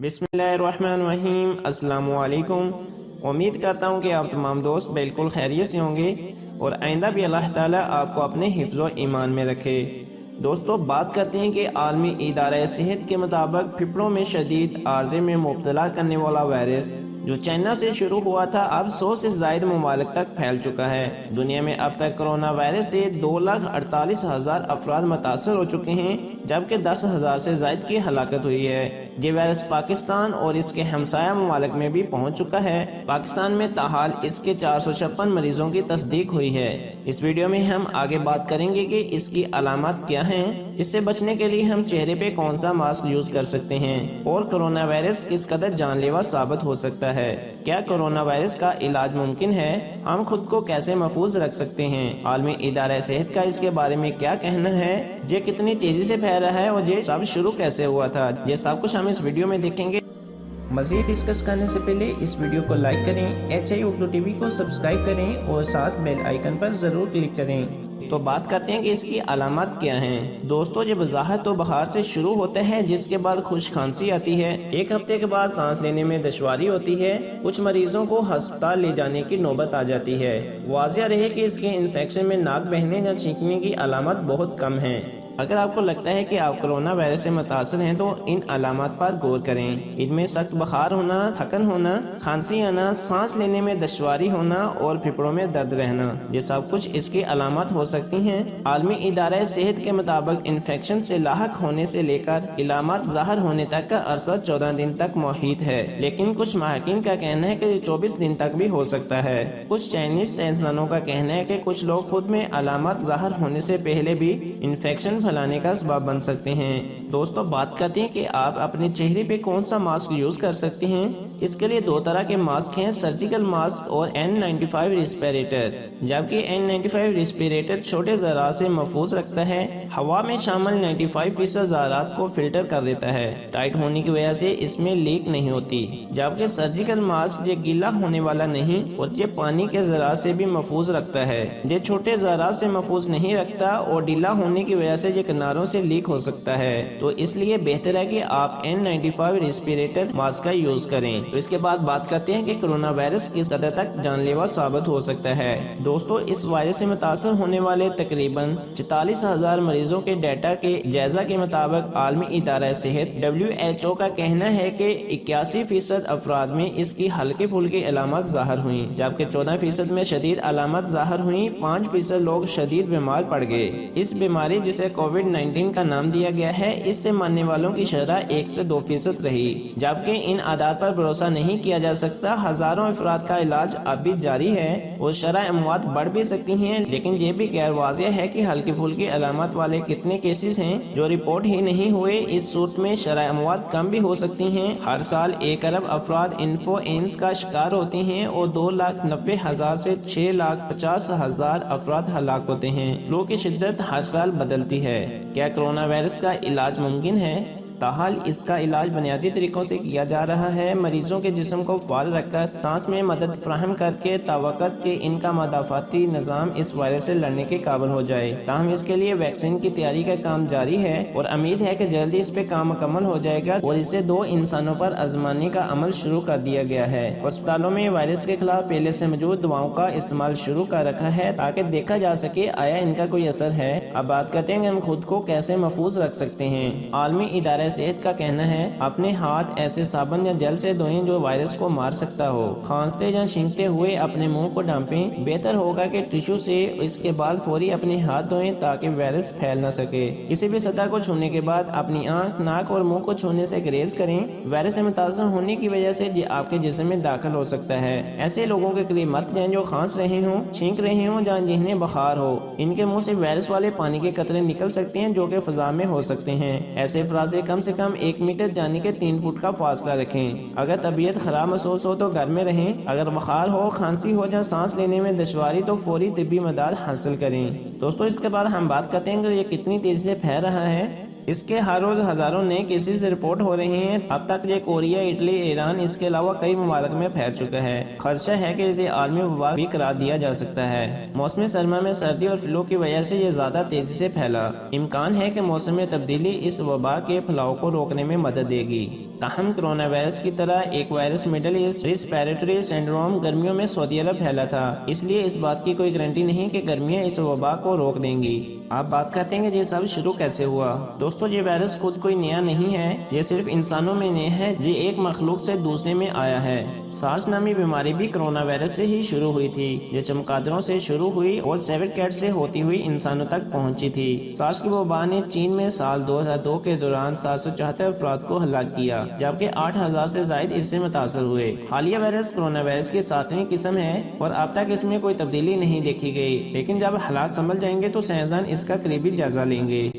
بسم اللہ الرحمن الرحیم۔ السلام علیکم۔ امید کرتا ہوں کہ آپ تمام دوست بالکل خیریت سے ہوں گے اور آئندہ بھی اللہ تعالیٰ آپ کو اپنے حفظ و ایمان میں رکھے۔ دوستو، بات کرتے ہیں کہ عالمی ادارہ صحت کے مطابق پھیپھڑوں میں شدید عارضے میں مبتلا کرنے والا وائرس جو چائنا سے شروع ہوا تھا اب 100 سے زائد ممالک تک پھیل چکا ہے۔ دنیا میں اب تک کرونا وائرس سے 2,48,000 افراد متاثر ہو چکے ہیں، جبکہ 10,000 سے زائد کی ہلاکت ہوئی ہے۔ یہ وائرس پاکستان اور اس کے ہمسایہ ممالک میں بھی پہنچ چکا ہے۔ پاکستان میں تاحال اس کے 456 مریضوں کی تصدیق ہوئی ہے۔ اس ویڈیو میں ہم آگے بات کریں گے کہ اس کی علامات کیا ہیں، اس سے بچنے کے لیے ہم چہرے پہ کون سا ماسک یوز کر سکتے ہیں، اور کرونا وائرس کس قدر جان لیوا ثابت ہو سکتا ہے۔ کیا کرونا وائرس کا علاج ممکن ہے؟ ہم خود کو کیسے محفوظ رکھ سکتے ہیں؟ عالمی ادارہ صحت کا اس کے بارے میں کیا کہنا ہے؟ یہ کتنی تیزی سے پھیل رہا ہے اور یہ سب شروع کیسے ہوا تھا؟ یہ سب کچھ ہم اس ویڈیو میں دیکھیں گے۔ مزید ڈسکس کرنے سے پہلے اس ویڈیو کو لائک کریں، HI اردو ٹی وی کو سبسکرائب کریں اور ساتھ بیل آئیکن پر ضرور کلک کریں۔ تو بات کرتے ہیں کہ اس کی علامات کیا ہیں۔ دوستو، یہ وضاحت تو بخار سے شروع ہوتا ہے، جس کے بعد خشک کھانسی آتی ہے۔ ایک ہفتے کے بعد سانس لینے میں دشواری ہوتی ہے۔ کچھ مریضوں کو ہسپتال لے جانے کی نوبت آ جاتی ہے۔ واضح رہے کہ اس کے انفیکشن میں ناک بہنے یا چھینکنے کی علامات بہت کم ہیں۔ اگر آپ کو لگتا ہے کہ آپ کرونا وائرس سے متاثر ہیں تو ان علامات پر غور کریں۔ ان میں سخت بخار ہونا، تھکن ہونا، کھانسی آنا، سانس لینے میں دشواری ہونا اور پھیپھڑوں میں درد رہنا، یہ سب کچھ اس کی علامات ہو سکتی ہیں۔ عالمی ادارہ صحت کے مطابق انفیکشن سے لاحق ہونے سے لے کر علامات ظاہر ہونے تک کا عرصہ 14 دن تک محیط ہے، لیکن کچھ ماہرین کا کہنا ہے کہ یہ 24 دن تک بھی ہو سکتا ہے۔ کچھ چائنیز سائنسدانوں کا کہنا ہے کہ کچھ لوگ خود میں علامات ظاہر ہونے سے پہلے بھی انفیکشن پھیلانے کا سبب بن سکتے ہیں۔ دوستو، بات کرتے ہیں کہ آپ اپنے چہرے پہ کون سا ماسک یوز کر سکتے ہیں۔ اس کے لیے دو طرح کے ماسک ہیں، سرجیکل ماسک اور N95 ریسپیریٹر۔ جبکہ N95 ریسپیریٹر چھوٹے ذرات سے محفوظ رکھتا ہے، ہوا میں شامل 95% ذرات کو فلٹر کر دیتا ہے، ٹائٹ ہونے کی وجہ سے اس میں لیک نہیں ہوتی۔ جبکہ سرجیکل ماسک یہ گیلا ہونے والا نہیں اور یہ پانی کے ذرات سے بھی محفوظ رکھتا ہے۔ یہ چھوٹے ذرات سے محفوظ نہیں رکھتا اور ڈھیلا ہونے کی وجہ سے یہ کناروں سے لیک ہو سکتا ہے، تو اس لیے بہتر ہے کہ آپ N95 ریسپیریٹر ماسک کا یوز کریں۔ تو اس کے بعد بات کرتے ہیں کہ کرونا وائرس کس حد تک جان لیوا ثابت ہو سکتا ہے۔ دوستو، اس وائرس سے متاثر ہونے والے تقریباً 44,000 مریضوں کے ڈیٹا کے جائزہ کے مطابق عالمی ادارہ صحت WHO کا کہنا ہے کہ 81% افراد میں اس کی ہلکی پھلکی علامات ظاہر ہوئیں، جبکہ 14% میں شدید علامات ظاہر ہوئیں۔ 5% لوگ شدید بیمار پڑ گئے۔ اس بیماری جسے کووڈ-19 کا نام دیا گیا ہے، اس سے مرنے والوں کی شرح 1 سے 2% رہی۔ جبکہ ان اعداد پر بھروسہ نہیں کیا جا سکتا، ہزاروں افراد کا علاج اب بھی جاری ہے اور شرح اموات بڑھ بھی سکتی ہیں، لیکن یہ بھی غیر واضح ہے کہ ہلکی پھلکی علامات والے کتنے کیسز ہیں جو رپورٹ ہی نہیں ہوئے۔ اس صورت میں شرح اموات کم بھی ہو سکتی ہیں۔ ہر سال 1 ارب افراد انفلوئنزا کا شکار ہوتے ہیں اور 2,90,000 سے 6,50,000 افراد ہلاک ہوتے ہیں۔ فلو کی شدت ہر سال بدلتی ہے۔ کیا کرونا وائرس کا علاج ممکن ہے؟ تاحال اس کا علاج بنیادی طریقوں سے کیا جا رہا ہے، مریضوں کے جسم کو فعال رکھ کر سانس میں مدد فراہم کر کے توقعات کہ ان کا مدافعتی نظام اس وائرس سے لڑنے کے قابل ہو جائے۔ تاہم اس کے لیے ویکسین کی تیاری کا کام جاری ہے اور امید ہے کہ جلدی اس پہ کام مکمل ہو جائے گا اور اسے 2 انسانوں پر آزمانے کا عمل شروع کر دیا گیا ہے۔ ہسپتالوں میں وائرس کے خلاف پہلے سے موجود دواؤں کا استعمال شروع کر رکھا ہے تاکہ دیکھا جا سکے آیا ان کا کوئی اثر ہے۔ اب بات کرتے ہیں کہ ہم خود کو کیسے محفوظ رکھ سکتے ہیں۔ عالمی ادارہ صحت کا کہنا ہے اپنے ہاتھ ایسے صابن یا جل سے دھوئیں جو وائرس کو مار سکتا ہو۔ کھانستے یا چھینکتے ہوئے اپنے منہ کو ڈھانپیں۔ بہتر ہوگا کہ ٹشو سے اس کے بعد فوری اپنے ہاتھ دھوئیں تاکہ وائرس پھیل نہ سکے۔ کسی بھی سطح کو چھونے کے بعد اپنی آنکھ، ناک اور منہ کو چھونے سے گریز کریں۔ وائرس سے متاثر ہونے کی وجہ سے یہ آپ کے جسم میں داخل ہو سکتا ہے۔ ایسے لوگوں کے قریب مت جائیں جو کھانس رہے ہوں، چھینک رہے ہوں یا جنہیں بخار ہو۔ ان کے منہ سے وائرس والے پانی کے قطرے نکل سکتے ہیں جو کہ فضا میں ہو سکتے ہیں۔ ایسے افراد سے کم 1 میٹر جانے کے 3 فٹ کا فاصلہ رکھیں۔ اگر طبیعت خراب محسوس ہو تو گھر میں رہیں۔ اگر بخار ہو، کھانسی ہو یا سانس لینے میں دشواری تو فوری طبی مدد حاصل کریں۔ دوستو، اس کے بعد ہم بات کرتے ہیں کہ یہ کتنی تیزی سے پھیل رہا ہے۔ اس کے ہر روز ہزاروں نئے کیسز رپورٹ ہو رہے ہیں۔ اب تک یہ کوریا، اٹلی، ایران، اس کے علاوہ کئی ممالک میں پھیل چکا ہے۔ خدشہ ہے کہ اسے عالمی وبا بھی قرار دیا جا سکتا ہے۔ موسم سرما میں سردی اور فلو کی وجہ سے یہ زیادہ تیزی سے پھیلا۔ امکان ہے کہ موسم میں تبدیلی اس وبا کے پھیلاؤ کو روکنے میں مدد دے گی۔ تاہم کرونا وائرس کی طرح ایک virus middle east respiratory syndrome گرمیوں میں سعودی عرب پھیلا تھا، اس لیے اس بات کی کوئی گارنٹی نہیں کہ گرمیاں اس وبا کو روک دیں گی۔ آپ بات کرتے ہیں کہ یہ سب شروع کیسے ہوا؟ دوستو یہ وائرس خود کوئی نیا نہیں ہے، یہ صرف انسانوں میں نہیں ہے، یہ ایک مخلوق سے دوسرے میں آیا ہے۔ سارس نامی بیماری بھی کرونا وائرس سے ہی شروع ہوئی تھی، یہ چمگادڑوں سے شروع ہوئی اور سیور کیٹ سے ہوتی ہوئی انسانوں تک پہنچی تھی۔ سارس کی وبا نے چین میں سال 2002 کے دوران 774 افراد کو ہلاک کیا، جبکہ 8,000 سے زائد اس سے متاثر ہوئے۔ حالیہ وائرس کرونا وائرس کی 7ویں قسم ہے اور اب تک اس میں کوئی تبدیلی نہیں دیکھی گئی، لیکن جب حالات سنبھل جائیں گے تو سائنسدان اس کا قریبی جائزہ لیں گے۔